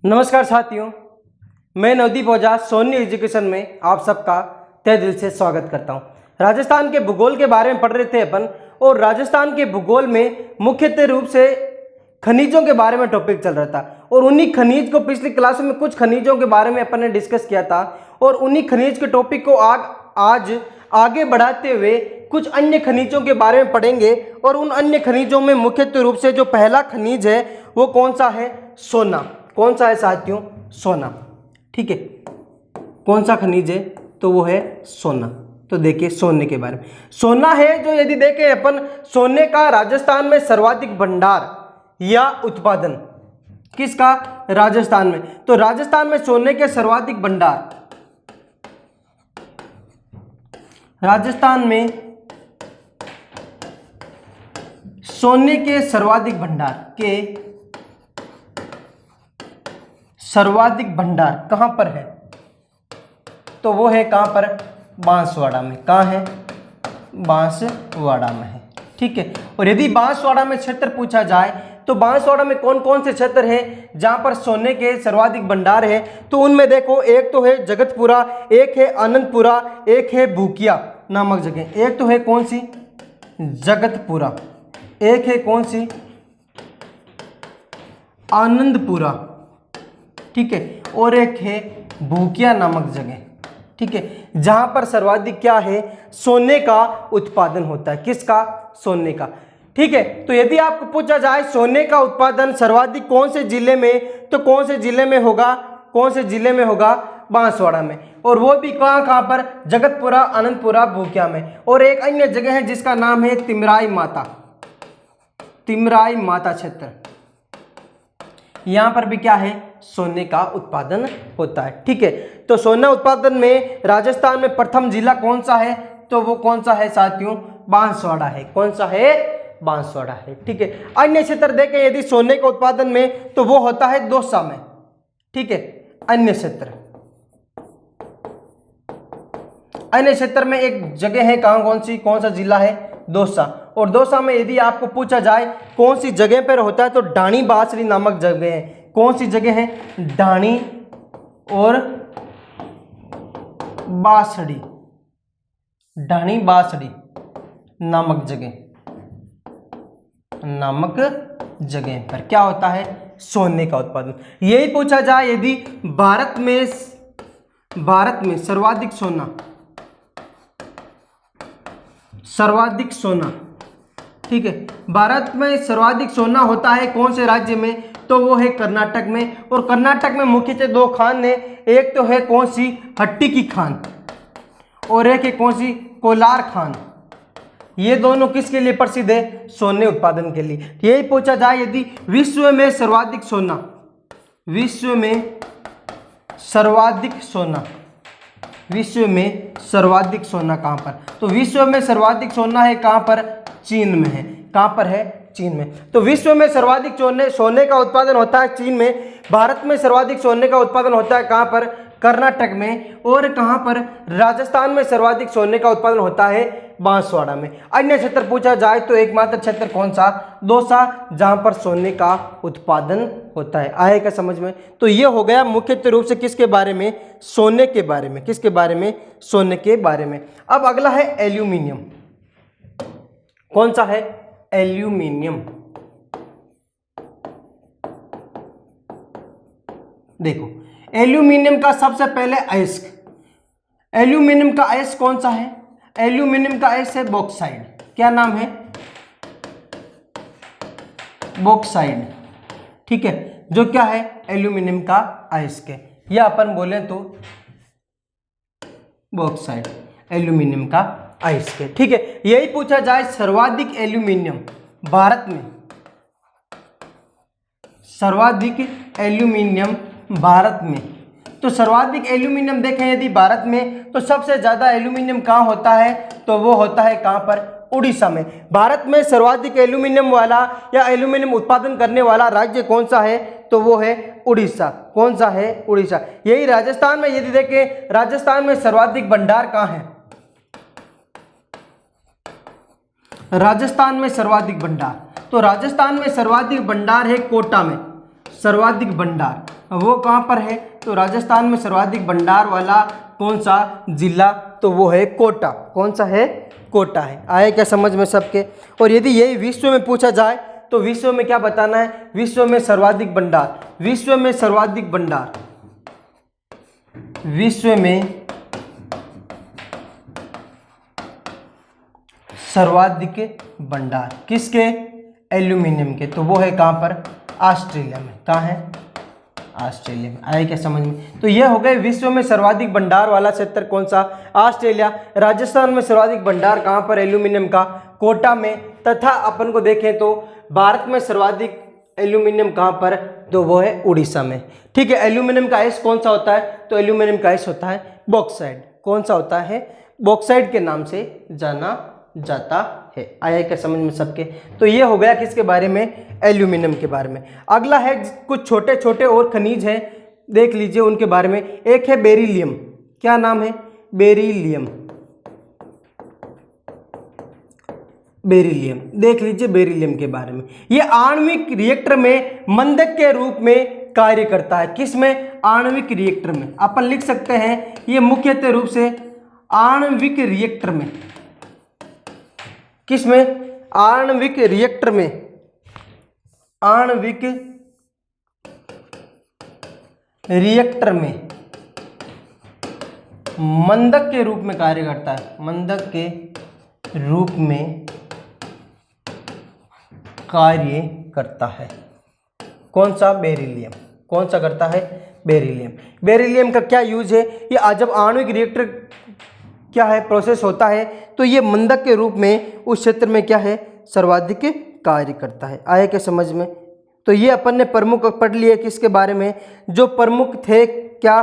नमस्कार साथियों, मैं नवदीप ओझा सोनी एजुकेशन में आप सबका तहे दिल से स्वागत करता हूं। राजस्थान के भूगोल के बारे में पढ़ रहे थे अपन, और राजस्थान के भूगोल में मुख्यतः रूप से खनिजों के बारे में टॉपिक चल रहा था। और उन्हीं खनिज को पिछली क्लास में कुछ खनिजों के बारे में अपन ने डिस्कस किया था, और उन्हीं खनिज के टॉपिक को आज आगे बढ़ाते हुए कुछ अन्य खनिजों के बारे में पढ़ेंगे। और उन अन्य खनिजों में मुख्यतः रूप से जो पहला खनिज है वो कौन सा है? सोना। कौन सा है साथियों? सोना। ठीक है, कौन सा खनिज है? तो वो है सोना। तो देखिए सोने के बारे में, सोना है जो यदि देखें अपन, सोने का राजस्थान में सर्वाधिक भंडार या उत्पादन किसका? राजस्थान में। तो राजस्थान में सोने के सर्वाधिक भंडार, राजस्थान में सोने के सर्वाधिक भंडार कहां पर है? तो वो है कहां पर? बांसवाड़ा में। कहां है? बांसवाड़ा में है। ठीक है, और यदि बांसवाड़ा में क्षेत्र पूछा जाए तो बांसवाड़ा में कौन कौन से क्षेत्र हैं जहां पर सोने के सर्वाधिक भंडार है? तो उनमें देखो, एक तो है जगतपुरा, एक है आनंदपुरा, एक है भूकिया नामक जगह। एक तो है कौन सी? जगतपुरा। एक है कौन सी? आनंदपुरा। ठीक है, और एक है भूकिया नामक जगह। ठीक है, जहां पर सर्वाधिक क्या है? सोने का उत्पादन होता है। किसका? सोने का। ठीक है, तो यदि आपको पूछा जाए सोने का उत्पादन सर्वाधिक कौन से जिले में, तो कौन से जिले में होगा? कौन से जिले में होगा? बांसवाड़ा में। और वो भी कहां पर? जगतपुरा, आनंदपुरा, भूकिया में। और एक अन्य जगह है जिसका नाम है तिमराई माता क्षेत्र। यहां पर भी क्या है? सोने का उत्पादन होता है। ठीक है, तो सोना उत्पादन में राजस्थान में प्रथम जिला कौन सा है? तो वो कौन सा है साथियों? बांसवाड़ा है। कौन सा है? बांसवाड़ा है। ठीक है, अन्य क्षेत्र देखें यदि सोने के उत्पादन में, तो वो होता है दौसा में। ठीक है, अन्य क्षेत्र में एक जगह है, कहां? कौन सी? कौन सा जिला है? दौसा। और दौसा में यदि आपको पूछा जाए कौन सी जगह पर होता है, तो डाणी बासड़ी नामक जगह है। कौन सी जगह है? डाणी और बासड़ी। डाणी बासड़ी नामक जगह पर क्या होता है? सोने का उत्पादन। यही पूछा जाए यदि भारत में सर्वाधिक सोना, ठीक है, भारत में सर्वाधिक सोना होता है कौन से राज्य में? तो वो है कर्नाटक में। और कर्नाटक में मुख्यतः दो खान है, एक तो है कौन सी? हट्टी की खान, और एक है कौन सी? कोलार खान। ये दोनों किसके लिए प्रसिद्ध है? सोने उत्पादन के लिए। यही पूछा जाए यदि विश्व में सर्वाधिक सोना कहां पर? तो विश्व में सर्वाधिक सोना है कहां पर? चीन में है। कहां पर है? चीन में। तो विश्व में सर्वाधिक सोने का उत्पादन होता है चीन में। भारत में सर्वाधिक सोने का उत्पादन होता है कहां पर? कर्नाटक में। और कहां पर? राजस्थान में सर्वाधिक सोने का उत्पादन होता है बांसवाड़ा में। अन्य क्षेत्र पूछा जाए तो एकमात्र क्षेत्र कौन सा? दौसा, जहां पर सोने का उत्पादन होता है। आएगा समझ में? तो ये हो गया मुख्य रूप से किसके बारे में? सोने के बारे में। किसके बारे में? सोने के बारे में। अब अगला है एल्यूमिनियम। कौन सा है? एल्यूमिनियम। देखो, एल्यूमिनियम का सबसे पहले अयस्क, एल्यूमिनियम का अयस्क कौन सा है? एल्यूमिनियम का अयस्क है बॉक्साइड। क्या नाम है? बॉक्साइड। ठीक है, जो क्या है? एल्यूमिनियम का अयस्क है, या अपन बोले तो बॉक्साइड एल्यूमिनियम का अयस्क है। ठीक है, यही पूछा जाए सर्वाधिक एल्यूमिनियम भारत में, तो सर्वाधिक एल्यूमिनियम देखें यदि भारत में, तो सबसे ज्यादा एल्यूमिनियम कहां होता है? तो वो होता है कहां पर? उड़ीसा में। भारत में सर्वाधिक एल्यूमिनियम वाला या एल्यूमिनियम उत्पादन करने वाला राज्य कौन सा है? तो वो है उड़ीसा। कौन सा है? उड़ीसा। यही राजस्थान में यदि देखें, राजस्थान में सर्वाधिक भंडार कहां है? राजस्थान में सर्वाधिक भंडार, तो राजस्थान में सर्वाधिक भंडार है कोटा में। सर्वाधिक भंडार वो कहाँ पर है? तो राजस्थान में सर्वाधिक भंडार वाला कौन सा जिला? तो वो है कोटा। कौन सा है? कोटा है। आए क्या समझ में सबके? और यदि यही विश्व में पूछा जाए तो विश्व में क्या बताना है? विश्व में सर्वाधिक भंडार, विश्व में सर्वाधिक भंडार, विश्व में सर्वाधिक भंडार किसके? एल्यूमिनियम के। तो वो है कहाँ पर? ऑस्ट्रेलिया में। कहाँ है? ऑस्ट्रेलिया में। आए क्या समझ में? तो ये हो गए विश्व में सर्वाधिक भंडार वाला क्षेत्र कौन सा? ऑस्ट्रेलिया। राजस्थान में सर्वाधिक भंडार कहाँ पर? एल्यूमिनियम का, कोटा में। तथा अपन को देखें तो भारत में सर्वाधिक एल्यूमिनियम कहाँ पर? तो वो है उड़ीसा में। ठीक है। एल्यूमिनियम का एस कौन सा होता है? तो एल्यूमिनियम का एस होता है बॉक्साइट। कौन सा होता है? बॉक्साइट के नाम से जाना जाता है। आया क्या समझ में सबके? तो ये हो गया किसके बारे में? एल्यूमिनियम के बारे में। अगला है कुछ छोटे छोटे और खनिज हैं, देख लीजिए उनके बारे में। एक है बेरिलियम। क्या नाम है? बेरिलियम। बेरिलियम देख लीजिए बेरिलियम के बारे में। ये आणविक रिएक्टर में मंदक के रूप में कार्य करता है। किस में? आणविक रिएक्टर में। अपन लिख सकते हैं ये मुख्यतः रूप से आणविक रिएक्टर में। किस में? आणविक रिएक्टर में। आणविक रिएक्टर में मंदक के रूप में कार्य करता है। मंदक के रूप में कार्य करता है। कौन सा? बेरिलियम। कौन सा करता है? बेरिलियम। बेरिलियम का क्या यूज है? ये जब आणविक रिएक्टर क्या है प्रोसेस होता है तो ये मंदक के रूप में उस क्षेत्र में क्या है? सर्वाधिक कार्य करता है। आया क्या समझ में? तो ये अपन ने प्रमुख पढ़ लिए किसके बारे में? जो प्रमुख थे क्या?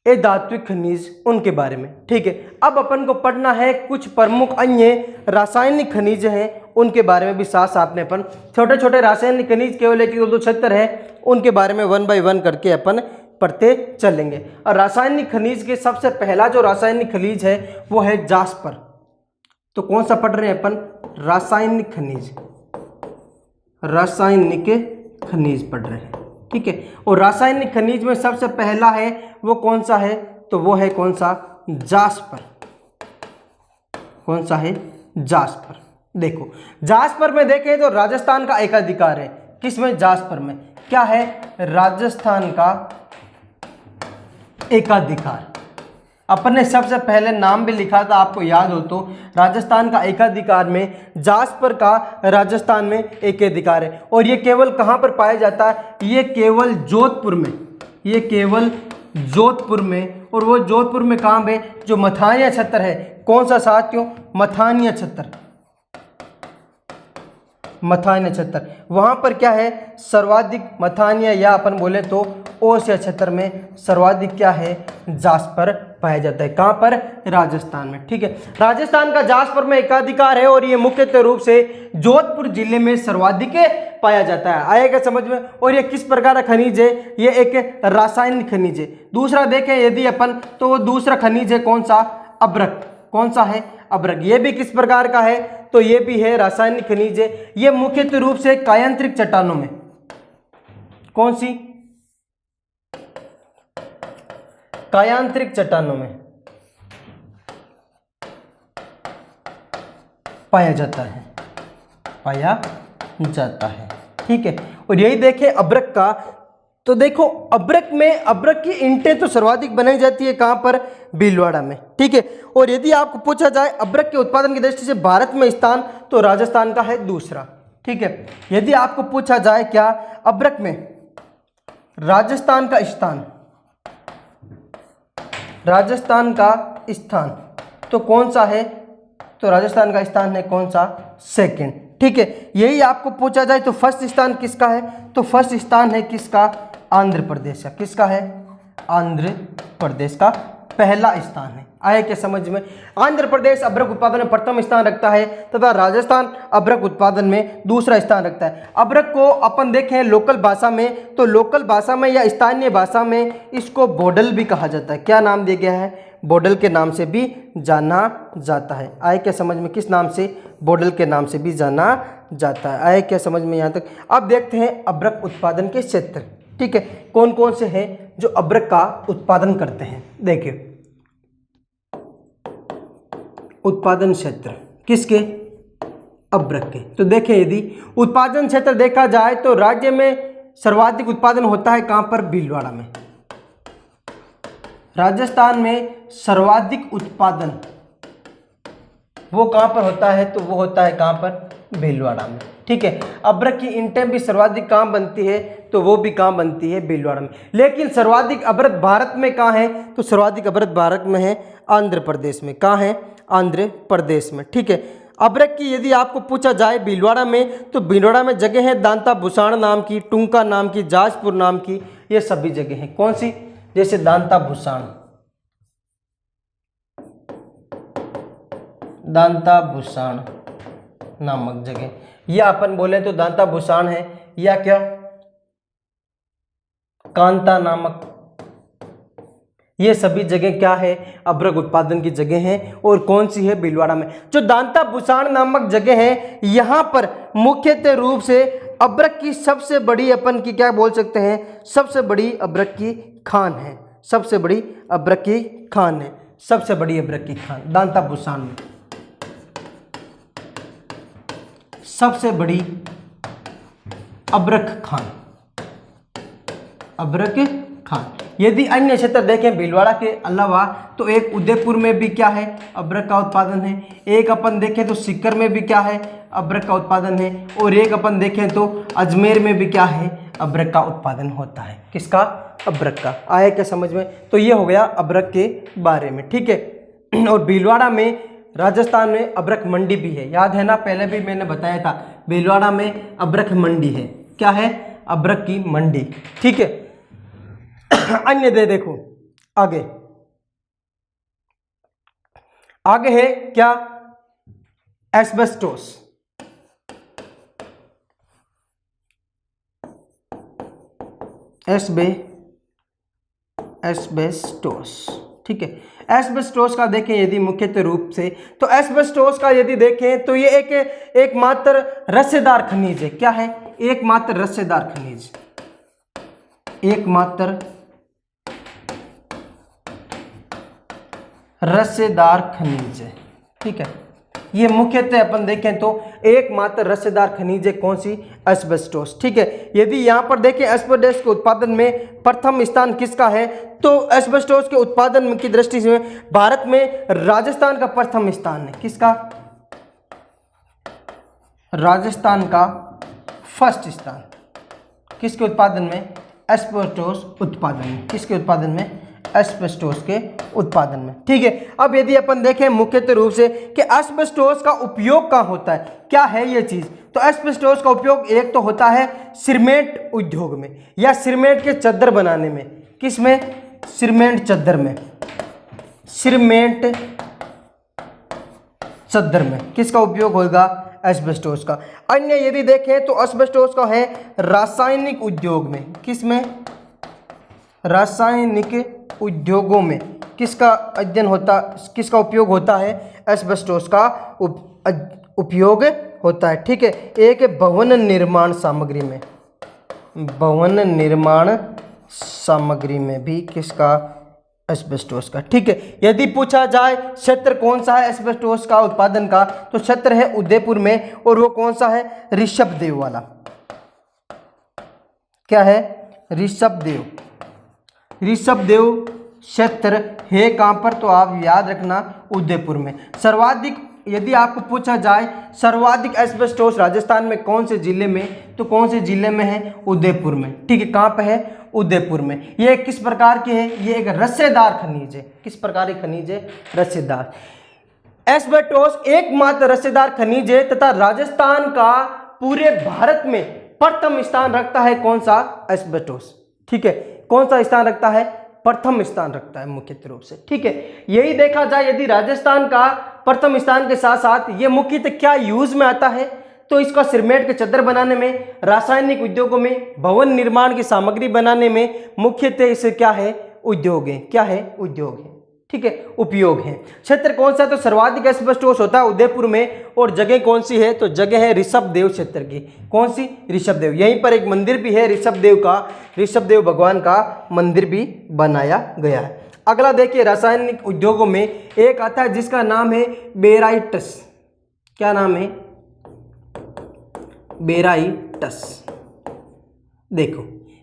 ए धात्विक खनिज, उनके बारे में। ठीक है। अब अपन को पढ़ना है कुछ प्रमुख अन्य रासायनिक खनिज हैं, उनके बारे में भी साथ साथ में अपन छोटे छोटे रासायनिक खनिज केवल एक दो क्षेत्र है उनके बारे में 1 बाय 1 करके अपन पढ़ते चलेंगे। और रासायनिक खनिज के सबसे पहला जो रासायनिक खनिज है वो है जास्पर। तो कौन सा पढ़ रहे हैं अपन? रासायनिक खनिज। रासायनिक खनिज पढ़ रहे हैं। ठीक है। और रासायनिक खनिज में सबसे पहला है वो कौन सा है? तो वो है कौन सा? जास्पर। कौन सा है? जास्पर। देखो जास्पर में देखें तो राजस्थान का एकाधिकार है। किसमें? जास्पर में। क्या है? राजस्थान का एकाधिकार। अपन ने सबसे पहले नाम भी लिखा था, आपको याद हो तो। राजस्थान का एकाधिकार में जास्पर का राजस्थान में एकाधिकार है। और ये केवल कहाँ पर पाया जाता है? ये केवल जोधपुर में। ये केवल जोधपुर में। और वो जोधपुर में कहाँ पे? जो मथानिया क्षेत्र है। कौन सा साथियों? मथानिया क्षेत्र। मथानिया क्षेत्र। वहाँ पर क्या है? सर्वाधिक मथानिया या अपन बोले तो ओसिया क्षेत्र में सर्वाधिक क्या है? जास्पर पाया जाता है। कहाँ पर? राजस्थान में। ठीक है। राजस्थान का जास्पर में एकाधिकार है और ये मुख्यतः रूप से जोधपुर जिले में सर्वाधिक पाया जाता है। आएगा समझ में? और ये किस प्रकार का खनिज है? ये एक रासायनिक खनिज है। दूसरा देखें यदि अपन तो वो दूसरा खनिज है कौन सा? अभ्रक। कौन सा है? अभ्रक। ये भी किस प्रकार का है? तो ये भी है रासायनिक खनिज है। ये मुख्यतः रूप से कायांतरिक चट्टानों में। कौन सी? कायांतरिक चट्टानों में पाया जाता है। पाया जाता है। ठीक है। और यही देखें अभ्रक का, तो देखो अभ्रक में अभ्रक की ईंटें तो सर्वाधिक बनाई जाती है कहाँ पर? भीलवाड़ा में। ठीक है। और यदि आपको पूछा जाए अभ्रक के उत्पादन की दृष्टि से भारत में स्थान, तो राजस्थान का है दूसरा। ठीक है। यदि आपको पूछा जाए क्या अभ्रक में राजस्थान का स्थान, राजस्थान का स्थान तो कौन सा है? तो राजस्थान का स्थान है कौन सा? सेकंड। ठीक है। यही आपको पूछा जाए तो फर्स्ट स्थान किसका है? तो फर्स्ट स्थान है किसका? आंध्र प्रदेश का। किसका है? आंध्र प्रदेश का पहला स्थान है। आए क्या समझ में? आंध्र प्रदेश अभ्रक उत्पादन में प्रथम स्थान रखता है तथा राजस्थान अभ्रक उत्पादन में दूसरा स्थान रखता है। अभ्रक को अपन देखें लोकल भाषा में, तो लोकल भाषा में या स्थानीय भाषा में इसको बोडल भी कहा जाता है। क्या नाम दिया गया है? बोडल के नाम से भी जाना जाता है। आए क्या समझ में? किस नाम से? बोडल के नाम से भी जाना जाता है। आए क्या समझ में यहाँ तक? अब देखते हैं अभ्रक उत्पादन के क्षेत्र। ठीक है, कौन कौन से हैं जो अभ्रक का उत्पादन करते हैं। देखिए उत्पादन क्षेत्र किसके, अभ्रक के। तो देखिए यदि उत्पादन क्षेत्र देखा जाए तो राज्य में सर्वाधिक उत्पादन होता है कहां पर, भीलवाड़ा में। राजस्थान में सर्वाधिक उत्पादन वो कहां पर होता है, तो वो होता है कहां पर, भीलवाड़ा में। ठीक है, अभ्रक की इंटेम भी सर्वाधिक कहां बनती है, तो वो भी कहां बनती है, भीलवाड़ा में। लेकिन सर्वाधिक अभ्रक भारत में कहां है, तो सर्वाधिक अभ्रक भारत में है आंध्र प्रदेश में। कहां है, आंध्र प्रदेश में। ठीक है, अभ्रक की यदि आपको पूछा जाए भीलवाड़ा में, तो भीलवाड़ा में जगह है दांता भूसाण नाम की, टुंका नाम की, जाजपुर नाम की, ये सभी जगह हैं। कौन सी, जैसे दांता भूसाण, दांता भूसाण नामक जगह, या अपन बोले तो दांता भूसाण है, या क्या कांता नामक, ये सभी जगह क्या है, अभ्रक उत्पादन की जगह हैं। और कौन सी है, भीलवाड़ा में। जो दांता भूसाण नामक जगह है, यहाँ पर मुख्यतः रूप से अभ्रक की सबसे बड़ी अपन की क्या बोल सकते हैं, सबसे बड़ी अभ्रक की खान है, सबसे बड़ी अभ्रक की खान है, सबसे बड़ी अभ्रक की खान दांता भूसाण में, सबसे बड़ी अभ्रक खान, अभ्रक खान। यदि अन्य क्षेत्र देखें भीलवाड़ा के अलावा, तो एक उदयपुर में भी क्या है, अभ्रक का उत्पादन है। एक अपन देखें तो सीकर में भी क्या है, अभ्रक का उत्पादन है। और एक अपन देखें तो अजमेर में भी क्या है, अभ्रक का उत्पादन होता है। किसका, अभ्रक का। आया क्या समझ में। तो ये हो गया अभ्रक के बारे में। ठीक है, और भीलवाड़ा में राजस्थान में अभ्रक मंडी भी है, याद है ना, पहले भी मैंने बताया था, भीलवाड़ा में अभ्रक मंडी है। क्या है, अभ्रक की मंडी। ठीक है, अन्य दे देखो आगे, आगे है क्या, एस्बेस्टोस। एस्बेस्टोस। ठीक है, एस्बेस्टोस का देखें यदि मुख्यतः रूप से, तो एस्बेस्टोस का यदि देखें तो ये एकमात्र रस्सेदार खनिज है। क्या है, एकमात्र रस्सेदार खनिज, एकमात्र रस्सेदार खनिज है। ठीक है, ये मुख्यतः अपन देखें तो एकमात्र रस्सेदार खनिज है। कौन सी, एस्बेस्टोस। ठीक है, यदि यहां पर देखें एस्बेस्टोस के उत्पादन में प्रथम स्थान किसका है, तो एस्बेस्टोस के उत्पादन की दृष्टि से भारत में राजस्थान का प्रथम स्थान है। किसका, राजस्थान का फर्स्ट स्थान, किसके उत्पादन में, एस्बेस्टोस उत्पादन में। किसके उत्पादन में, एस्बेस्टोस के उत्पादन में। ठीक है, अब यदि अपन देखें मुख्यतः रूप से कि एस्बेस्टोस का उपयोग कहाँ होता है, क्या है ये चीज, तो एस्बेस्टोस का उपयोग एक तो होता है सीमेंट उद्योग में, या सीमेंट के चद्दर बनाने में। किसमें, सीमेंट चद्दर में, सीमेंट चद्दर में किसका उपयोग होगा, एस्बेस्टोस का। अन्य यदि देखें तो एस्बेस्टोस का है रासायनिक उद्योग में। किसमें, रासायनिक उद्योगों में किसका अध्ययन होता, किसका उपयोग होता है, एस्बेस्टोस का उपयोग होता है। ठीक है, एक भवन निर्माण सामग्री में, भवन निर्माण सामग्री में भी किसका, एस्बेस्टोस का। ठीक है, यदि पूछा जाए क्षेत्र कौन सा है एस्बेस्टोस का उत्पादन का, तो क्षेत्र है उदयपुर में, और वो कौन सा है, ऋषभदेव वाला। क्या है, ऋषभदेव। ऋषभदेव क्षेत्र है कहां पर, तो आप याद रखना उदयपुर में। सर्वाधिक यदि आपको पूछा जाए सर्वाधिक एस्बेस्टोस राजस्थान में कौन से जिले में, तो कौन से जिले में है, उदयपुर में। ठीक है, कहां पे है, उदयपुर में। ये किस प्रकार की है, ये एक रस्सेदार खनिज है। किस प्रकार की खनिज है, रस्सेदार। एस्बेस्टोस एकमात्र रस्सेदार खनिज है तथा राजस्थान का पूरे भारत में प्रथम स्थान रखता है। कौन सा, एस्बेस्टोस। ठीक है, कौन सा स्थान रखता है, प्रथम स्थान रखता है मुख्यतः रूप से। ठीक है, यही देखा जाए यदि राजस्थान का प्रथम स्थान के साथ साथ ये मुख्यतः क्या यूज में आता है, तो इसका सीमेंट के चद्दर बनाने में, रासायनिक उद्योगों में, भवन निर्माण की सामग्री बनाने में मुख्यतः इसे क्या है, उद्योग है। क्या है, उद्योग है। ठीक है, उपयोग है। क्षेत्र कौन सा है? तो सर्वाधिक एस्बेस्टोस होता है उदयपुर में। और जगह कौन सी है? तो जगह है ऋषभदेव क्षेत्र की। कौन सी? ऋषभदेव। यहीं पर एक मंदिर भी है ऋषभदेव का, ऋषभदेव भगवान का मंदिर भी बनाया गया है। अगला देखिए, रासायनिक उद्योगों में एक आता है जिसका नाम है बेराइटस। क्या नाम है? बेराइटस। देखो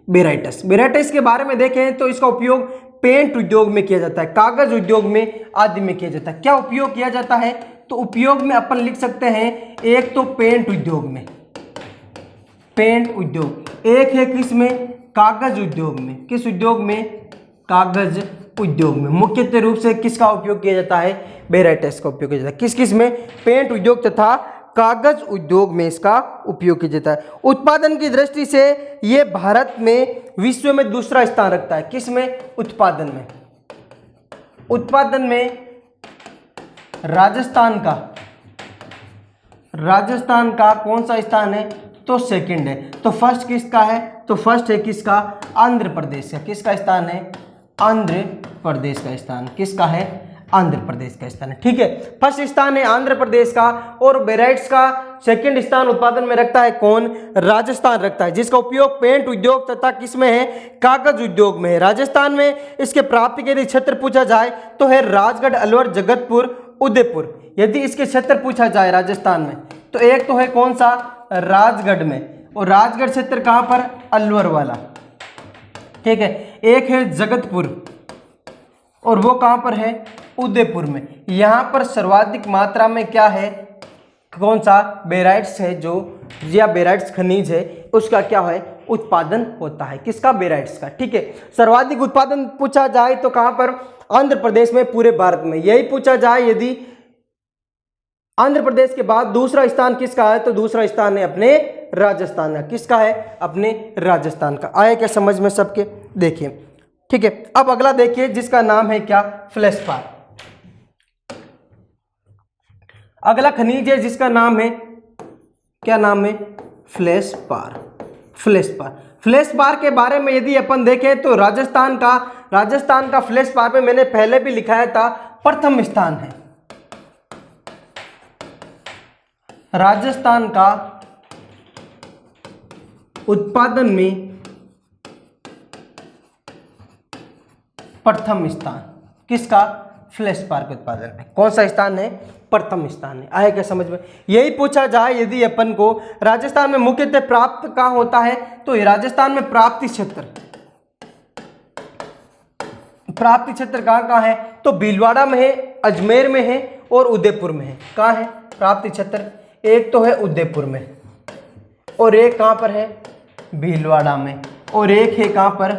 बेराइटस, बेराइटस के बारे में देखें तो इसका उपयोग पेंट उद्योग में किया जाता है, कागज उद्योग में आदि में किया जाता है। क्या उपयोग किया जाता है? तो उपयोग में अपन लिख सकते हैं, एक तो पेंट उद्योग में, पेंट उद्योग। एक है किस में? कागज उद्योग में। किस उद्योग में? कागज उद्योग में। मुख्यतः रूप से किसका उपयोग किया जाता है? बेराइटस का उपयोग किया जाता है। किस किस में? पेंट उद्योग तथा कागज उद्योग में इसका उपयोग किया जाता है। उत्पादन की दृष्टि से ये भारत में विश्व में दूसरा स्थान रखता है। किस में? उत्पादन में। उत्पादन में राजस्थान का कौन सा स्थान है? तो सेकंड है। तो फर्स्ट किसका है? तो फर्स्ट है किसका? आंध्र प्रदेश का। किसका स्थान है? आंध्र प्रदेश का स्थान। किसका है? आंध्र प्रदेश का स्थान है। ठीक है, फर्स्ट स्थान है आंध्र प्रदेश का। और बेराइट्स का सेकंड स्थान उत्पादन में रखता है कौन? राजस्थान रखता है, जिसका उपयोग पेंट उद्योग तथा किसमें है? कागज उद्योग में है। राजस्थान में इसके प्राप्ति के यदि क्षेत्र पूछा जाए तो है राजगढ़, अलवर, जगतपुर, उदयपुर। यदि इसके क्षेत्र पूछा जाए राजस्थान में तो एक तो है कौन सा? राजगढ़ में। और राजगढ़ क्षेत्र कहां पर? अलवर वाला। ठीक है, एक है जगतपुर और वो कहां पर है? उदयपुर में। यहां पर सर्वाधिक मात्रा में क्या है? कौन सा? बेराइट्स है, जो या बेराइट्स खनिज है उसका क्या है? उत्पादन होता है। किसका? बेराइट्स का। ठीक है, सर्वाधिक उत्पादन पूछा जाए तो कहां पर? आंध्र प्रदेश में, पूरे भारत में। यही पूछा जाए यदि आंध्र प्रदेश के बाद दूसरा स्थान किसका है? तो दूसरा स्थान है अपने राजस्थान का। किसका है? अपने राजस्थान का। आए क्या समझ में सबके? देखिए, ठीक है, अब अगला देखिए जिसका नाम है क्या? फ्लेशपार। अगला खनिज है जिसका नाम है, क्या नाम है? फ्लेशपार। फ्लेशपार, फ्लेशपार के बारे में यदि अपन देखें तो राजस्थान का फ्लेशपार पे मैंने पहले भी लिखाया था, प्रथम स्थान है। राजस्थान का उत्पादन में प्रथम स्थान। किसका? फ्लेशपार के उत्पादन में। कौन सा स्थान है? प्रथम स्थान है। आए क्या समझ में? यही पूछा जाए यदि अपन को राजस्थान में मुख्यतः प्राप्त कहाँ होता है तो राजस्थान में प्राप्ति क्षेत्र कहाँ कहाँ है? तो भीलवाड़ा में है, अजमेर में है और उदयपुर में है। कहाँ है प्राप्ति क्षेत्र? एक तो है उदयपुर में और एक कहाँ पर है? भीलवाड़ा में। और एक है कहाँ पर?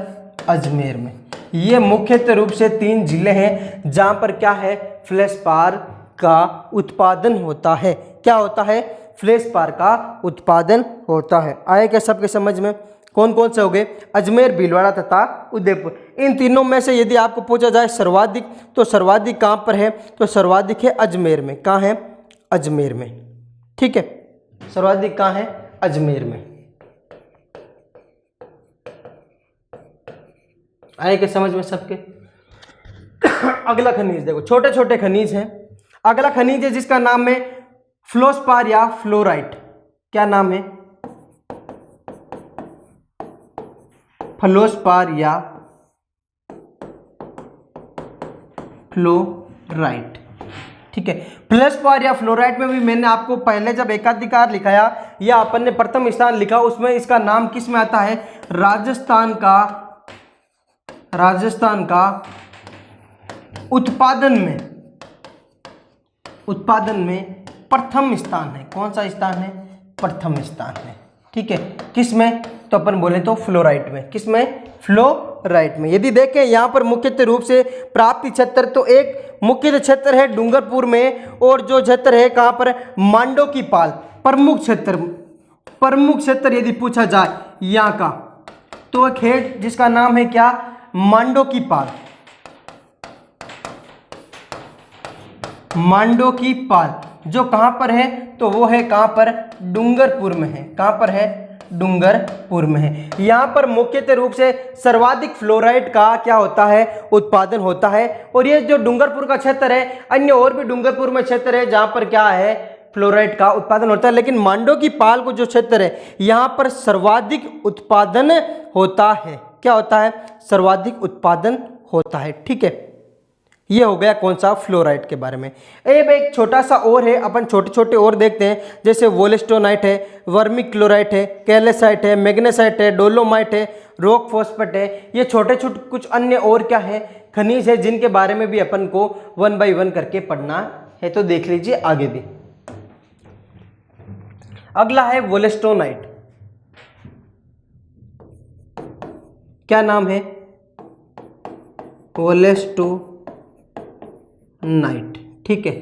अजमेर में। ये मुख्यतः रूप से 3 जिले हैं जहाँ पर क्या है? फ्लेशपार का उत्पादन होता है। क्या होता है? फ्लेशपार का उत्पादन होता है। आए क्या सबके समझ में? कौन कौन से हो गए? अजमेर, भीलवाड़ा तथा उदयपुर। इन तीनों में से यदि आपको पूछा जाए सर्वाधिक, तो सर्वाधिक कहाँ पर है? तो सर्वाधिक है अजमेर में। कहाँ है? अजमेर में। ठीक है, सर्वाधिक कहाँ है? अजमेर में। आए क्या समझ में सबके? अगला खनिज देखो, छोटे छोटे खनिज हैं। अगला खनिज है जिसका नाम है फ्लोस्पार या फ्लोराइट। क्या नाम है? फ्लोस्पार या फ्लोराइट। ठीक है, फ्लोस्पार या फ्लोराइट में भी मैंने आपको पहले जब एकाधिकार लिखाया या अपन ने प्रथम स्थान लिखा, उसमें इसका नाम किस में आता है? राजस्थान का उत्पादन में प्रथम स्थान है। कौन सा स्थान है? प्रथम स्थान है। ठीक है, किस में? तो अपन बोले तो फ्लोराइट में। किस में? फ्लोराइट में। यदि देखें यहाँ पर मुख्यतः रूप से प्राप्ति क्षेत्र, तो एक मुख्य क्षेत्र है डूंगरपुर में और जो क्षेत्र है कहाँ पर? मांडो की पाल। प्रमुख क्षेत्र यदि पूछा जाए यहाँ का तो एक है जिसका नाम है क्या? मांडो की पाल। मांडो की पाल जो कहां पर है? तो वो है कहां पर? डूंगरपुर में है। कहां पर है? डूंगरपुर में है। यहाँ पर मुख्यतः रूप से सर्वाधिक फ्लोराइड का क्या होता है, उत्पादन होता है। और ये जो डूंगरपुर का क्षेत्र है, अन्य और भी डूंगरपुर में क्षेत्र है जहाँ पर क्या है, फ्लोराइड का उत्पादन होता है, लेकिन मांडो की पाल को जो क्षेत्र है यहाँ पर सर्वाधिक उत्पादन होता है। क्या होता है, सर्वाधिक उत्पादन होता है। ठीक है, ये हो गया कौन सा, फ्लोराइड के बारे में। अब एक छोटा सा और है, अपन छोटे छोटे और देखते हैं, जैसे वोलेस्टोनाइट है, वर्मी क्लोराइट है, कैल्साइट है, मैग्नेसाइट है, डोलोमाइट है, रॉक फॉस्फेट है। ये छोटे छोटे कुछ अन्य और क्या है, खनिज है, जिनके बारे में भी अपन को 1 बाय 1 करके पढ़ना है। तो देख लीजिए आगे भी। अगला है वोलेस्टोनाइट। क्या नाम है, वोलेस्टोनाइट। ठीक है,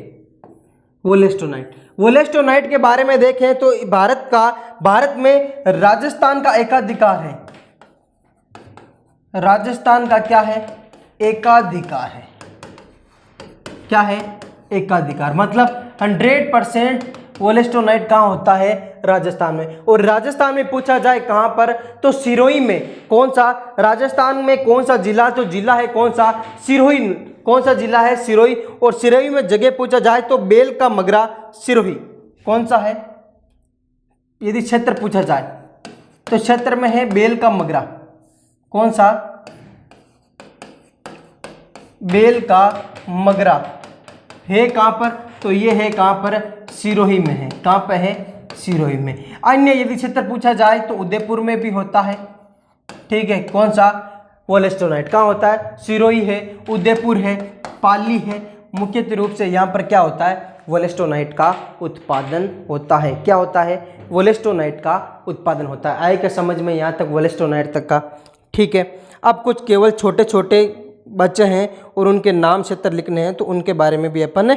वोलेस्टोनाइट के बारे में देखें तो भारत में राजस्थान का एकाधिकार है। राजस्थान का क्या है, एकाधिकार है। क्या है, एकाधिकार, मतलब 100% वोलेस्टोनाइट कहाँ होता है, राजस्थान में। और राजस्थान में पूछा जाए कहाँ पर, तो सिरोही में। कौन सा, राजस्थान में कौन सा जिला, तो जिला है कौन सा, सिरोही। कौन सा जिला है, सिरोही। और सिरोही में जगह पूछा जाए तो बेल का मगरा सिरोही कौन सा है, यदि क्षेत्र पूछा जाए तो क्षेत्र में है बेल का मगरा। कौन सा, बेल का मगरा है कहाँ पर, तो ये है कहाँ पर, सिरोही में है। कहाँ पर है, सिरोही में। अन्य यदि क्षेत्र पूछा जाए तो उदयपुर में भी होता है। ठीक है, कौन सा, वोलेस्टोनाइट कहाँ होता है, सिरोही है, उदयपुर है, पाली है। मुख्य रूप से यहाँ पर क्या होता है, वोलेस्टोनाइट का उत्पादन होता है। क्या होता है, वोलेस्टोनाइट का उत्पादन होता है। आए क्या समझ में यहाँ तक, वोलेस्टोनाइट तक का। ठीक है, अब कुछ केवल छोटे छोटे बच्चे हैं और उनके नाम क्षेत्र लिखने हैं, तो उनके बारे में भी अपन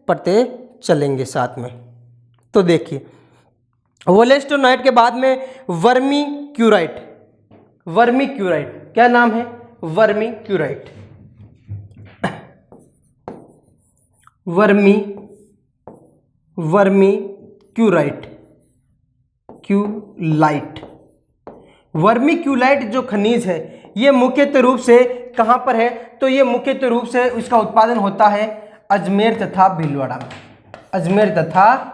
पढ़ते चलेंगे साथ में। तो देखिए, वोलेस्टोनाइट के बाद में वर्मी क्यूराइट। वर्मी क्यूराइट, क्या नाम है, वर्मी क्यूराइट। वर्मी क्यूराइट, वर्मी क्यूलाइट जो खनिज है, ये मुख्यतः रूप से कहाँ पर है, तो ये मुख्यतः रूप से इसका उत्पादन होता है अजमेर तथा भीलवाड़ा में। अजमेर तथा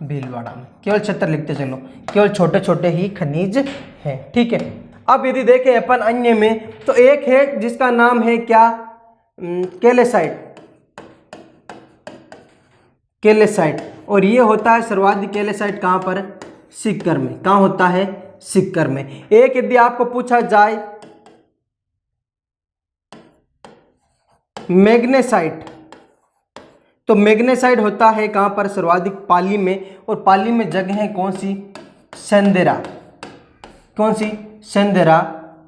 भीलवाड़ा में। केवल क्षेत्र लिखते चलो, केवल छोटे छोटे ही खनिज हैं। ठीक है, अब यदि देखें अपन अन्य में, तो एक है जिसका नाम है क्या, कैल्साइट। और ये होता है सर्वाधिक कैल्साइट कहाँ पर, सीकर में। कहाँ होता है, सीकर में। एक यदि आपको पूछा जाए मैग्नेसाइट, तो मैग्नेसाइट होता है कहाँ पर, सर्वाधिक पाली में। और पाली में जगह है कौन सी, सेंदेरा। कौन सी, सेंदेरा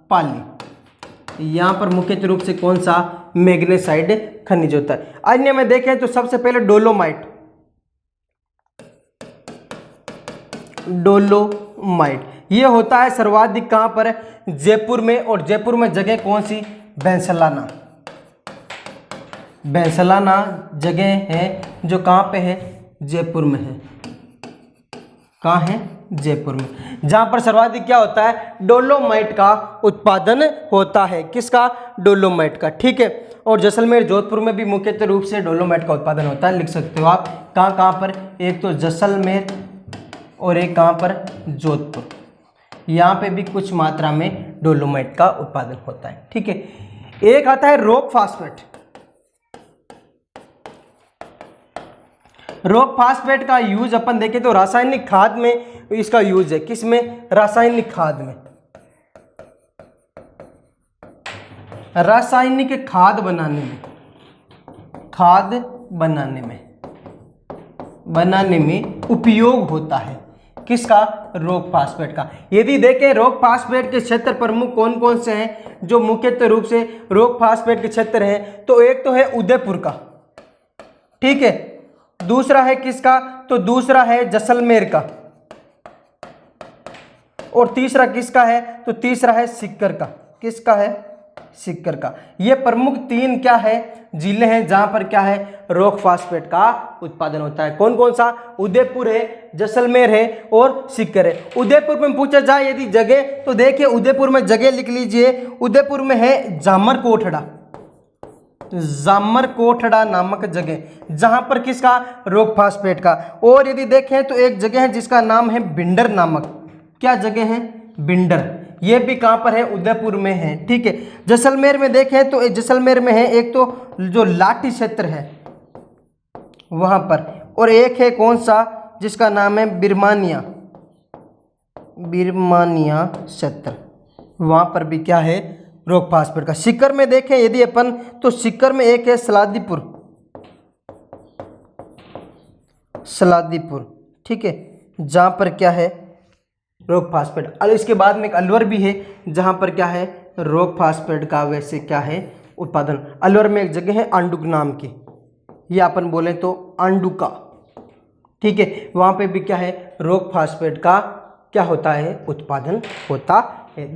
पाली। यहाँ पर मुख्य रूप से कौन सा, मैग्नेसाइट खनिज होता है। अन्य में देखें तो सबसे पहले डोलोमाइट। ये होता है सर्वाधिक कहाँ पर, जयपुर में। और जयपुर में जगह कौन सी, बैंसलाना। बैंसलाना जगह है जो कहाँ पे है, जयपुर में है। कहाँ है, जयपुर में, जहाँ पर सर्वाधिक क्या होता है, डोलोमाइट का उत्पादन होता है। किसका, डोलोमाइट का। ठीक है, और जैसलमेर जोधपुर में भी मुख्यतः रूप से डोलोमाइट का उत्पादन होता है। लिख सकते हो आप कहाँ कहाँ पर, एक तो जैसलमेर और एक कहाँ पर, जोधपुर। यहाँ पे भी कुछ मात्रा में डोलोमाइट का उत्पादन होता है। ठीक है, एक आता है रॉक फास्फेट। रॉक फास्फेट का यूज अपन देखें तो रासायनिक खाद में इसका यूज है। किस में, रासायनिक खाद में। रासायनिक खाद बनाने में उपयोग होता है। किसका, रॉक फास्फेट का। यदि देखें रॉक फास्फेट के क्षेत्र प्रमुख कौन कौन से हैं जो मुख्यतः रूप से रॉक फास्फेट के क्षेत्र हैं, तो एक तो है उदयपुर का। ठीक है, दूसरा है किसका, तो दूसरा है जैसलमेर का। और तीसरा किसका है, तो तीसरा है सीकर का। किसका है, सिक्कर का। ये प्रमुख 3 क्या है जिले हैं जहां पर क्या है रॉक फास्फेट का उत्पादन होता है। कौन कौन सा? उदयपुर है, जैसलमेर है और सीकर है। उदयपुर में पूछा जाए यदि जगह तो देखिए उदयपुर में जगह लिख लीजिए। उदयपुर में है जामरकोटड़ा, जामरकोटड़ा नामक जगह जहां पर किसका रॉक फास्फेट का। और यदि देखें तो एक जगह है जिसका नाम है बिंडर नामक, क्या जगह है? बिंडर। ये भी कहां पर है? उदयपुर में है। ठीक है। जैसलमेर में देखें तो जैसलमेर में है एक तो जो लाठी क्षेत्र है वहां पर, और एक है कौन सा जिसका नाम है बिरमानिया, बिरमानिया क्षेत्र, वहां पर भी क्या है रॉक फास्फेट का। सीकर में देखें यदि अपन तो सीकर में एक है सलादीपुर, सलादीपुर, ठीक है, जहां पर क्या है रॉक फास्फेट। और इसके बाद में एक अलवर भी है जहां पर क्या है रॉक फास्फेट का वैसे क्या है उत्पादन। अलवर में एक जगह है आंडुक नाम की, ये अपन बोले तो आंडुका, ठीक है, वहां पे भी क्या है रॉक फास्फेट का क्या होता है उत्पादन होता है।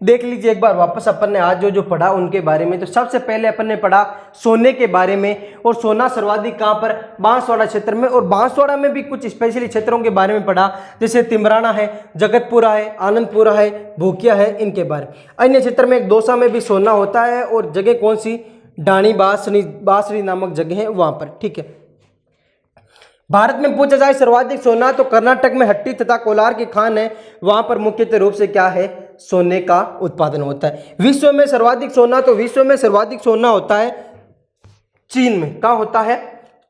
देख लीजिए एक बार वापस अपन ने आज जो पढ़ा उनके बारे में। तो सबसे पहले अपन ने पढ़ा सोने के बारे में, और सोना सर्वाधिक कहाँ पर? बांसवाड़ा क्षेत्र में। और बांसवाड़ा में भी कुछ स्पेशली क्षेत्रों के बारे में पढ़ा, जैसे तिमराना है, जगतपुरा है, आनंदपुरा है, भूकिया है, इनके बारे में। अन्य क्षेत्र में एक दौसा में भी सोना होता है, और जगह कौन सी? डाणी बासरी नामक जगह है वहां पर। ठीक है। भारत में पूछा जाए सर्वाधिक सोना तो कर्नाटक में हट्टी तथा कोलार की खान है, वहां पर मुख्यतः रूप से क्या है सोने का उत्पादन होता है। विश्व में सर्वाधिक सोना तो विश्व में सर्वाधिक सोना होता है चीन में। कहाँ होता है?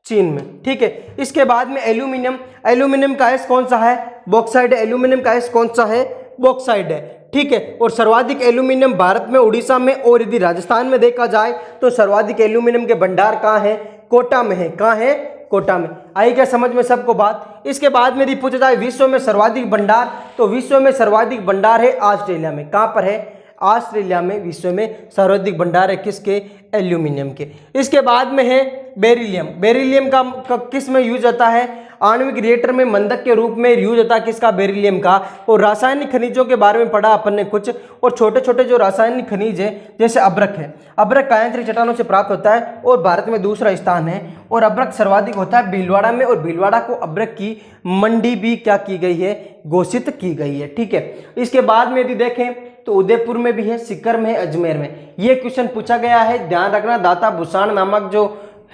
चीन में। ठीक है। इसके बाद में एल्यूमिनियम, एल्यूमिनियम का एस कौन सा है? बॉक्साइड है। एल्यूमिनियम का एस कौन सा है? बॉक्साइड है। ठीक है। और सर्वाधिक एल्यूमिनियम भारत में, उड़ीसा में, और यदि राजस्थान में देखा जाए तो सर्वाधिक एल्यूमिनियम के भंडार कहाँ है? कोटा में है। कहाँ है? कोटा में। आई क्या समझ में सबको बात? इसके बाद में यदि पूछा जाए विश्व में सर्वाधिक भंडार तो विश्व में सर्वाधिक भंडार है ऑस्ट्रेलिया में। कहां पर है? ऑस्ट्रेलिया में विश्व में सर्वाधिक भंडार है किसके? एल्यूमिनियम के। इसके बाद में है बेरिलियम। बेरिलियम का किस में यूज होता है? आणविक रिएक्टर में मंदक के रूप में यूज होता है किसका? बेरिलियम का। और रासायनिक खनिजों के बारे में पढ़ा अपन ने कुछ, और छोटे छोटे जो रासायनिक खनिज है जैसे अब्रक है, अब्रक कायांतरित चट्टानों से प्राप्त होता है और भारत में दूसरा स्थान है। और अब्रक सर्वाधिक होता है भीलवाड़ा में, और भीलवाड़ा को अब्रक की मंडी भी क्या की गई है? घोषित की गई है। ठीक है। इसके बाद में यदि देखें तो उदयपुर में भी है, सीकर में है, अजमेर में। ये क्वेश्चन पूछा गया है, ध्यान रखना। दाता भूषण नामक जो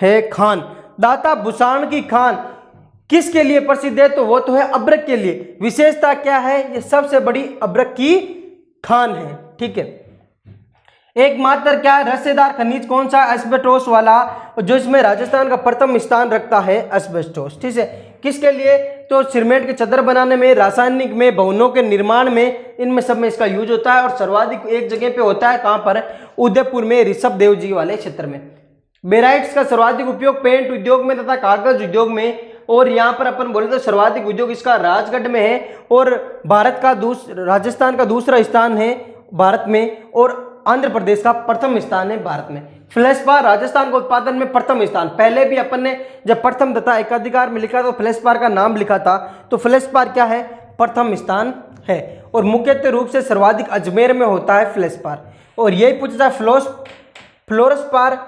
है खान, दाता भूषण की खान किसके लिए प्रसिद्ध है? तो वो तो है अब्रक के लिए। विशेषता क्या है? ये सबसे बड़ी अब्रक की खान है। ठीक है। एकमात्र क्या है रस्सेदार खनिज कौन सा? एस्बेस्टोस वाला, जो इसमें राजस्थान का प्रथम स्थान रखता है एस्बेस्टोस। ठीक है। किसके लिए? तो सीमेंट के चादर बनाने में, रासायनिक में, भवनों के निर्माण में, इनमें सब में इसका यूज होता है। और सर्वाधिक एक जगह पे होता है कहां पर? उदयपुर में, ऋषभ देव जी वाले क्षेत्र में। बेराइट्स का सर्वाधिक उपयोग पेंट उद्योग में तथा कागज उद्योग में, और यहाँ पर अपन बोले तो सर्वाधिक उद्योग इसका राजगढ़ में है। और भारत का राजस्थान का दूसरा स्थान है भारत में, और आंध्र प्रदेश का प्रथम स्थान है भारत में। फ्लेशपार राजस्थान का उत्पादन में प्रथम स्थान। पहले भी अपन ने जब प्रथम तथा एकाधिकार में लिखा तो फ्लेशपार का नाम लिखा था, तो फ्लेशपार क्या है? प्रथम स्थान है। और मुख्यतः रूप से सर्वाधिक अजमेर में होता है फ्लेशपार। और यही पूछा जाए फ्लोरस्पार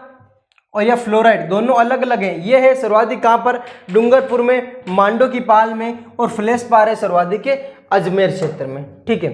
और या फ्लोराइड दोनों अलग अलग हैं। ये है सर्वाधिक कहाँ पर? डूंगरपुर में, मांडो की पाल में, और फ्लेशपार है सर्वाधिक अजमेर क्षेत्र में। ठीक है।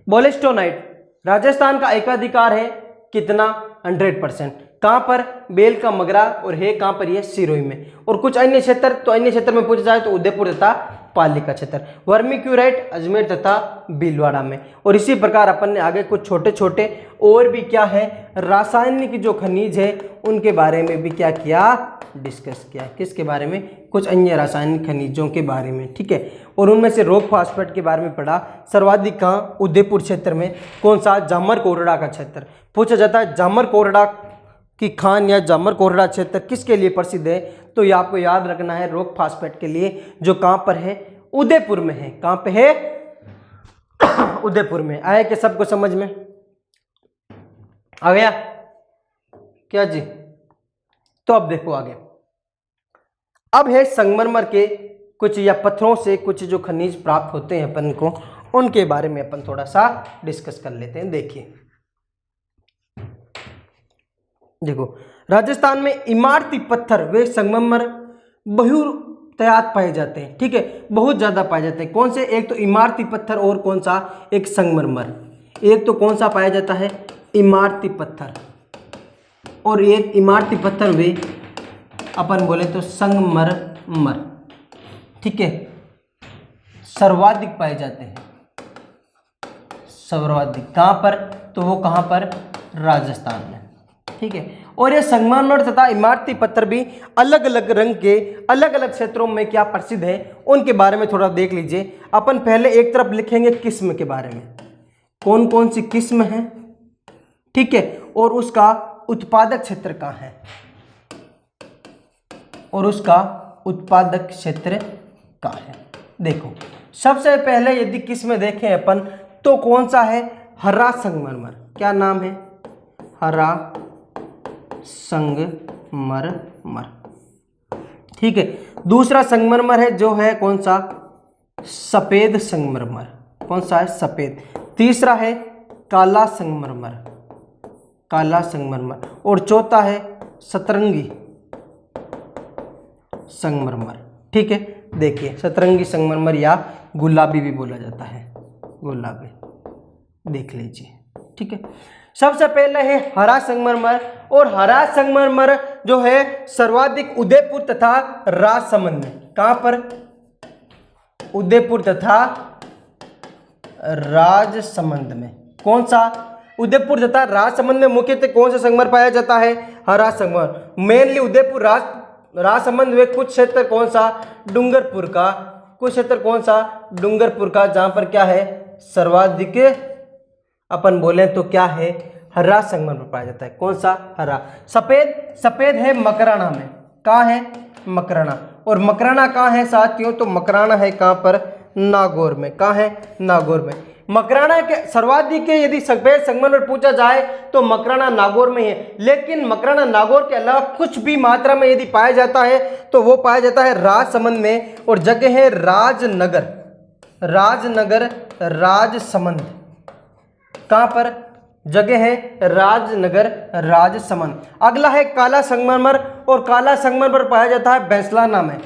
बोलेस्टोनाइट राजस्थान का एकाधिकार है कितना? 100%। कहाँ पर? बेल का मगरा, और है कहाँ पर? ये सिरोही में। और कुछ अन्य क्षेत्र, तो अन्य क्षेत्र में पूछा जाए तो उदयपुर तथा पाली का क्षेत्र। वर्मिक्यूराइट अजमेर तथा भीलवाड़ा में। और इसी प्रकार अपन ने आगे कुछ छोटे छोटे और भी क्या है रासायनिक जो खनिज है उनके बारे में भी क्या किया? डिस्कस किया। किसके बारे में? कुछ अन्य रासायनिक खनिजों के बारे में। ठीक है। और उनमें से रॉक फास्फेट के बारे में पढ़ा। सर्वाधिक कहाँ? उदयपुर क्षेत्र में। कौन सा? जामरकोटड़ा का क्षेत्र। पूछा जाता है जामरकोटड़ा की खान या जामरकोटड़ा क्षेत्र किसके लिए प्रसिद्ध है? तो ये आपको याद रखना है रॉक फास्फेट के लिए, जो कहां पर है? उदयपुर में है। कहां पे है? उदयपुर में। आया क्या सबको समझ में? आ गया क्या जी? तो अब देखो आगे। अब है संगमरमर के कुछ या पत्थरों से कुछ जो खनिज प्राप्त होते हैं अपन को, उनके बारे में अपन थोड़ा सा डिस्कस कर लेते हैं। देखिए देखो, राजस्थान में इमारती पत्थर वे संगमरमर बहुतायत पाए जाते हैं। ठीक है, बहुत ज़्यादा पाए जाते हैं। कौन से? एक तो इमारती पत्थर और कौन सा? एक संगमरमर। एक तो कौन सा पाया जाता है? इमारती पत्थर, और एक इमारती पत्थर वे अपन बोले तो संगमरमर। ठीक है, सर्वाधिक पाए जाते हैं, सर्वाधिक। कहाँ पर? तो वो कहाँ पर? राजस्थान में। ठीक है, और ये संगमरमर तथा इमारती पत्थर भी अलग अलग रंग के अलग अलग क्षेत्रों में क्या प्रसिद्ध है, उनके बारे में थोड़ा देख लीजिए। अपन पहले एक तरफ लिखेंगे किस्म के बारे में, कौन कौन सी किस्म है। ठीक है, और उसका उत्पादक क्षेत्र कहाँ है, और उसका उत्पादक क्षेत्र कहाँ है। देखो, सबसे पहले यदि किस्म देखें अपन तो कौन सा है? हरा संगमरमर। क्या नाम है? हरा संगमरमर। ठीक है, दूसरा संगमरमर है जो है कौन सा? सफेद संगमरमर। कौन सा है? सफेद। तीसरा है काला संगमरमर, काला संगमरमर। और चौथा है सतरंगी संगमरमर। ठीक है, देखिए, सतरंगी संगमरमर या गुलाबी भी बोला जाता है, गुलाबी, देख लीजिए। ठीक है, सबसे पहले है हरा संगमरमर, और हरा संगमरमर जो है सर्वाधिक उदयपुर तथा राजसमंद में। कहां पर? उदयपुर तथा राजसमंद में। कौन सा? उदयपुर तथा राजसमंद में मुख्यतः कौन सा संगमरमर पाया जाता है? हरा संगमरमर। मेनली उदयपुर राजसमंद में कुछ क्षेत्र कौन सा? डूंगरपुर का। कुछ क्षेत्र कौन सा? डूंगरपुर का, जहां पर क्या है? सर्वाधिक अपन बोले तो क्या है? हरा संगमरमर पाया जाता है। कौन सा? हरा। सफेद, सफेद है मकराना में। कहाँ है? मकराना। और मकराना कहाँ है साथियों? तो मकराना है कहाँ पर? नागौर में। कहाँ है? नागौर में। मकराना के सर्वाधिक के यदि सफेद संगमरमर पूछा जाए तो मकराना नागौर में है, लेकिन मकराना नागौर के अलावा कुछ भी मात्रा में यदि पाया जाता है तो वो पाया जाता है राजसमंद में, और जगह है राजनगर, राजनगर, राजसमंद। कहां पर? जगह है राजनगर, राजसमंद। अगला है काला संगमरमर, और काला संगमरमर पाया जाता है बैसलाना में।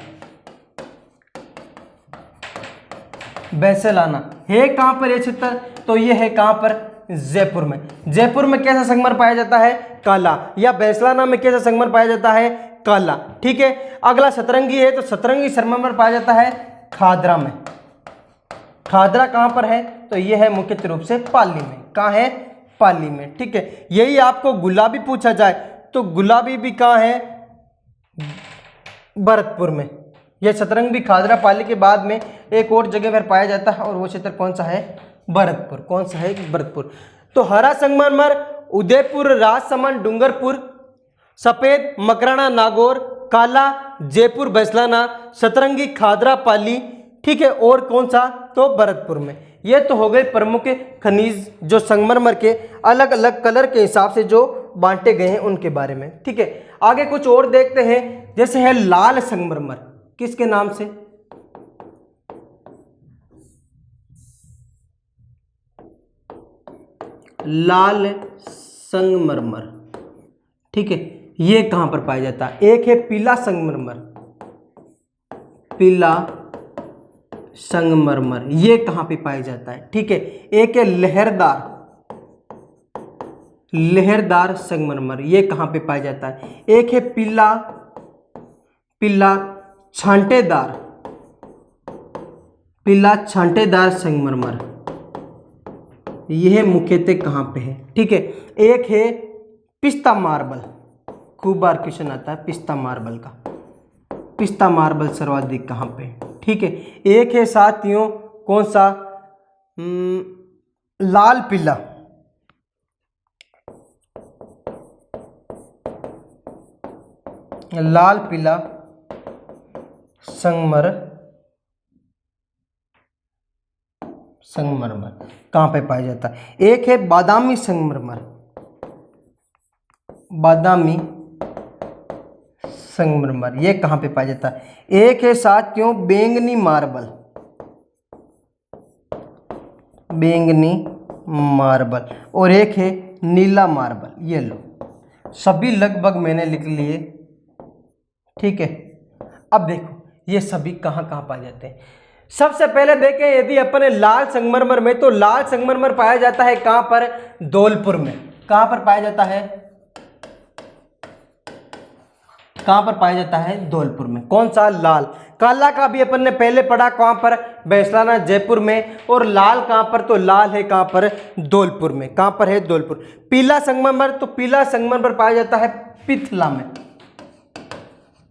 बैसलाना है कहां पर? ये क्षेत्र तो ये है कहां पर? जयपुर में। जयपुर में कैसा संगमरमर पाया जाता है? काला। या बैसलाना में कैसा संगमरमर पाया जाता है? काला। ठीक है, अगला सतरंगी है, तो सतरंगी संगमरमर पाया जाता है खादरा में। खादरा कहां पर है? तो यह है मुख्य रूप से पाली में। कहां है? पाली में। ठीक है, यही आपको गुलाबी पूछा जाए तो गुलाबी भी कहां है? भरतपुर में। यह सतरंग भी खादरा पाली के बाद में एक और जगह पर पाया जाता है, और वो क्षेत्र कौन सा है? भरतपुर। कौन सा है? भरतपुर। तो हरा संगमरमर उदयपुर, राजसमंद, डूंगरपुर, सफेद मकराना नागौर, काला जयपुर बैसलाना, सतरंगी खादरा पाली। ठीक है, और कौन सा? तो भरतपुर में। ये तो हो गए प्रमुख खनिज जो संगमरमर के अलग अलग कलर के हिसाब से जो बांटे गए हैं उनके बारे में। ठीक है, आगे कुछ और देखते हैं, जैसे है लाल संगमरमर। किसके नाम से? लाल संगमरमर। ठीक है, ये कहां पर पाया जाता है? एक है पीला संगमरमर, पीला संगमरमर, ये कहां पे पाया जाता है? ठीक है, एक है लहरदार, लहरदार संगमरमर, ये कहां पे पाया जाता है? एक है पीला, पीला छांटेदार, पीला छांटेदार संगमरमर, यह मुख्यतः कहां पे है? ठीक है, एक है पिस्ता मार्बल, खूब बार क्वेश्चन आता है पिस्ता मार्बल का। पिस्ता मार्बल सर्वाधिक कहां पे? ठीक है, एक है साथियों कौन सा? लाल पीला, लाल पीला संगमरमर कहां पे पाया जाता है? एक है बादामी संगमरमर, बादामी संगमरमर, ये कहां पे पाया जाता है? एक है साथियों बैंगनी मार्बल, बैंगनी मार्बल, और एक है नीला मार्बल। ये लो सभी लगभग मैंने लिख लिए, ठीक है। अब देखो ये सभी कहाँ कहाँ पाए जाते हैं। सबसे पहले देखें यदि अपने लाल संगमरमर में, तो लाल संगमरमर पाया जाता है कहाँ पर, धौलपुर में। कहाँ पर पाया जाता है, कहाँ पर पाया जाता है, धौलपुर में। कौन सा, लाल। काला का भी अपन ने पहले पढ़ा कहाँ पर, बैसलाना जयपुर में। और लाल कहाँ पर, तो लाल है कहाँ पर, धौलपुर में। कहाँ पर है, धौलपुर। पीला संगमरमर, तो पीला संगमरमर पाया जाता है पिथला में,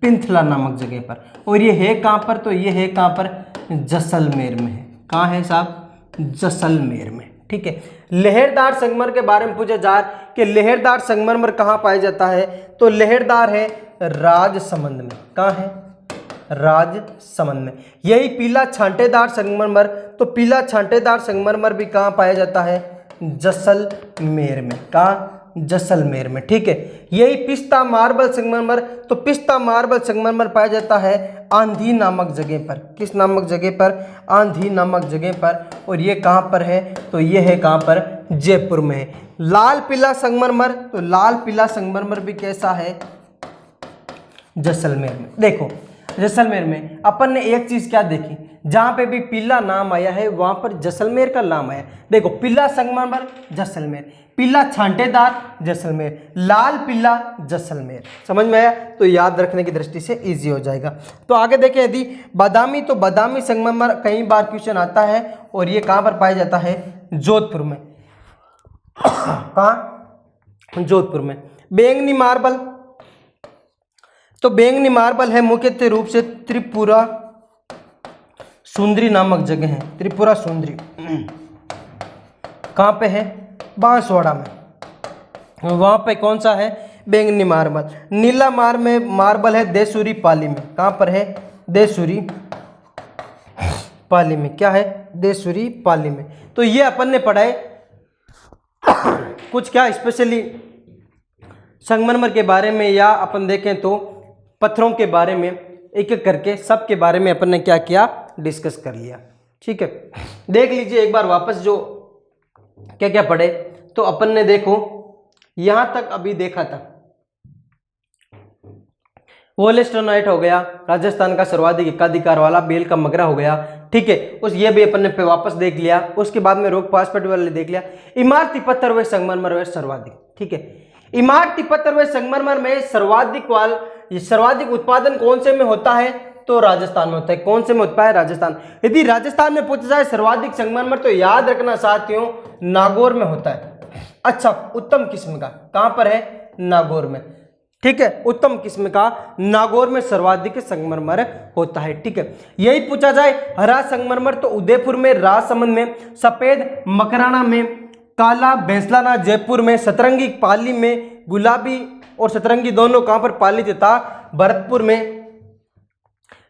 पिंथला नामक जगह पर। और ये है कहाँ पर, तो ये है कहाँ पर, जैसलमेर में है। कहाँ है साहब, जैसलमेर में, ठीक है। लहरदार संगमरमर के बारे में पूछा जाए कि लहरदार संगमरमर कहाँ पाया जाता है, तो लहरदार है राजसमंद में। कहाँ है, राजसमंद में। यही पीला छांटेदार संगमरमर, तो पीला छांटेदार संगमरमर भी कहाँ पाया जाता है, जैसलमेर में। कहाँ, जैसलमेर में, ठीक है। यही पिस्ता मार्बल संगमरमर, तो पिस्ता मार्बल संगमरमर पाया जाता है आंधी नामक जगह पर। किस नामक जगह पर, आंधी नामक जगह पर। और ये कहाँ पर है, तो ये है कहाँ पर, जयपुर में है। लाल पीला संगमरमर, तो लाल पीला संगमरमर भी कैसा है, जैसलमेर में। देखो जैसलमेर में अपन ने एक चीज क्या देखी, जहां पे भी पीला नाम आया है वहां पर जैसलमेर का नाम आया। देखो पीला संगमरमर जैसलमेर, पीला छांटेदार जैसलमेर, लाल पीला जैसलमेर। समझ में आया, तो याद रखने की दृष्टि से इजी हो जाएगा। तो आगे देखें यदि बादामी, तो बादामी संगमरमर कई बार क्वेश्चन आता है। और ये कहां पर पाया जाता है, जोधपुर में। कहाँ, जोधपुर में। बैंगनी मार्बल, तो बैंगनी मार्बल है मुख्यतः रूप से त्रिपुरा सुंदरी नामक जगह है, त्रिपुरा सुंदरी। कहाँ पे है, बांसवाड़ा में। वहाँ पे कौन सा है, बैंगनी मार्बल। नीला मार्बल है देसूरी पाली में। कहाँ पर है, देसूरी पाली में। क्या है, देसूरी पाली में। तो ये अपन ने पढ़ा है कुछ क्या स्पेशली संगमरमर के बारे में, या अपन देखें तो पत्थरों के बारे में, एक एक करके सब के बारे में अपन ने क्या किया, डिस्कस कर लिया। ठीक है, देख लीजिए एक बार वापस जो क्या क्या पढ़े। तो अपन ने देखो यहां तक अभी देखा था, वोलेस्टोनाइट हो गया, राजस्थान का सर्वाधिक एकाधिकार वाला बेल का मगरा हो गया। ठीक है, उस ये भी अपन ने पे वापस देख लिया। उसके बाद में रोक पासपेट वाले देख लिया। इमारती पत्थर व संगमरमर व सर्वाधिक। ठीक है, इमारती पत्थर व संगमरमर में सर्वाधिक उत्पादन कौन से में होता है, तो राजस्थान में होता है। कौन से में होता है, राजस्थान। यदि राजस्थान में पूछा जाए सर्वाधिक संगमरमर, तो याद रखना साथियों नागौर में होता है। अच्छा, उत्तम किस्म का कहां पर है, नागौर में। ठीक है, उत्तम किस्म का नागौर में सर्वाधिक संगमरमर होता है। ठीक है, यही पूछा जाए हरा संगमरमर, तो उदयपुर में, राजसमंद में, सफेद मकराना में, काला बैसलाना जयपुर में, सतरंगी पाली में, गुलाबी और सतरंगी दोनों कहां पर, पाली तथा भरतपुर में।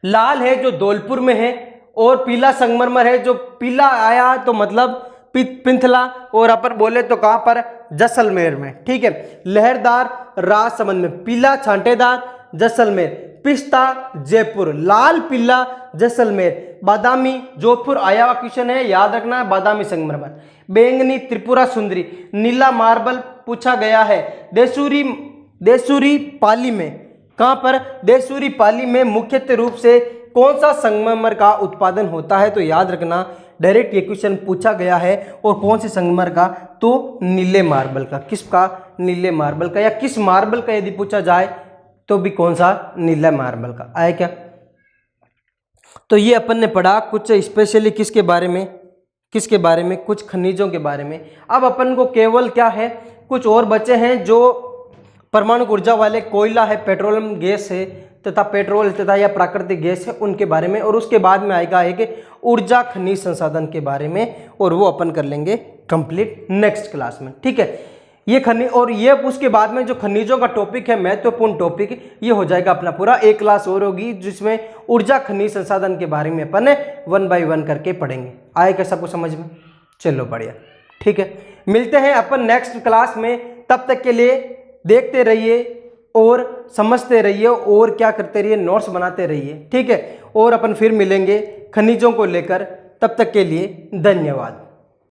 लाल है जो धौलपुर में है, और पीला संगमरमर है जो पीला आया तो मतलब पिंथला, और अपन बोले तो कहां पर, जैसलमेर में। ठीक है, लहरदार राजसमंद में, पीला छांटेदार जैसलमेर, पिस्ता जयपुर, लाल पीला जैसलमेर, बादामी जोधपुर आया हुआ क्वेश्चन है, याद रखना है बादामी संगमरमर। बैंगनी त्रिपुरा सुंदरी, नीला मार्बल पूछा गया है देसूरी पाली में। कहां पर, देसूरी पाली में मुख्यतः रूप से कौन सा संगमरमर का उत्पादन होता है, तो याद रखना डायरेक्ट ये क्वेश्चन पूछा गया है। और कौन से संगमरमर का, तो नीले मार्बल का। किसका, नीले मार्बल का। या किस मार्बल का यदि पूछा जाए तो भी कौन सा, नीला मार्बल का। आया क्या। तो ये अपन ने पढ़ा कुछ स्पेशली किसके बारे में, कुछ खनिजों के बारे में। अब अपन को केवल क्या है, कुछ और बचे हैं जो परमाणु ऊर्जा वाले, कोयला है, पेट्रोलियम गैस है तथा पेट्रोल तथा या प्राकृतिक गैस है, उनके बारे में। और उसके बाद में आएगा एक ऊर्जा खनिज संसाधन के बारे में, और वो अपन कर लेंगे कंप्लीट नेक्स्ट क्लास में। ठीक है, ये खनिज, और ये उसके बाद में जो खनिजों का टॉपिक है, महत्वपूर्ण टॉपिक, ये हो जाएगा अपना पूरा। एक क्लास और होगी जिसमें ऊर्जा खनिज संसाधन के बारे में अपन 1 बाय 1 करके पढ़ेंगे। आए क्या सबको समझ में, चलो बढ़िया। ठीक है, मिलते हैं अपन नेक्स्ट क्लास में। तब तक के लिए देखते रहिए और समझते रहिए, और क्या करते रहिए, नोट्स बनाते रहिए। ठीक है, और अपन फिर मिलेंगे खनिजों को लेकर। तब तक के लिए धन्यवाद।